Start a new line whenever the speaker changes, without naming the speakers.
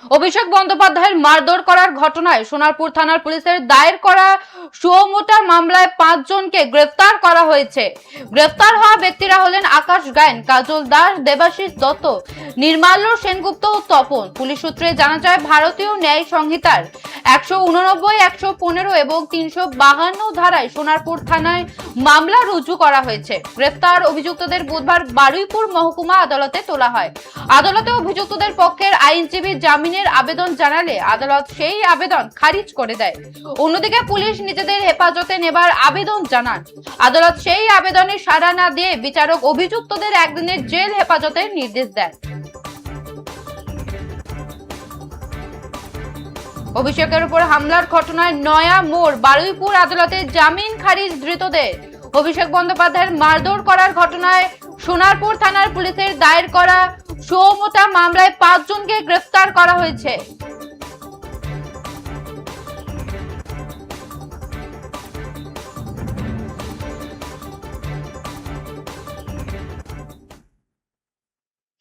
অভিষেক বন্দ্যোপাধ্যায়ের মারধর করার ঘটনায় সোনারপুর থানার পুলিশের দায়ের করা সুমোটা মামলায় 5 জনকে গ্রেফতার করা হয়েছে। গ্রেফতার হওয়া ব্যক্তিরা হলেন আকাশ গায়েন, কাজল দাস, দেবাশিস দত্ত, নির্মাল্য সেনগুপ্ত ও তপন। পুলিশ সূত্রে জানা যায়, ভারতীয় ন্যায় সংহিতার 189, 115 এবং 352 ধারায় সোনারপুর থানায় মামলা রুজু করা হয়েছে। গ্রেফতার অভিযুক্তদের বুধবার বারুইপুর মহকুমা আদালতে তোলা হয়। আদালতে অভিযুক্তদের পক্ষের আইনজীবী জামিনের আবেদন জানালে আদালত সেই আবেদন খারিজ করে দেয়। অন্যদিকে পুলিশ নিজেদের হেফাজতে নেবার আবেদন জানান। আদালত সেই আবেদনে সাড়া না দিয়ে বিচারক অভিযুক্তদের একদিনের জেল হেফাজতের নির্দেশ দেন। অভিষেকের উপর হামলার ঘটনায় নয়া মোড় বারুইপুর আদালতে জামিন খারিজ ধৃতদের। অভিষেক বন্দ্যোপাধ্যায়ের মারধর করার ঘটনায় সোনারপুর থানার পুলিশের দায়ের করা সুমোটা মামলায় 5 জনকে গ্রেফতার করা হয়েছে।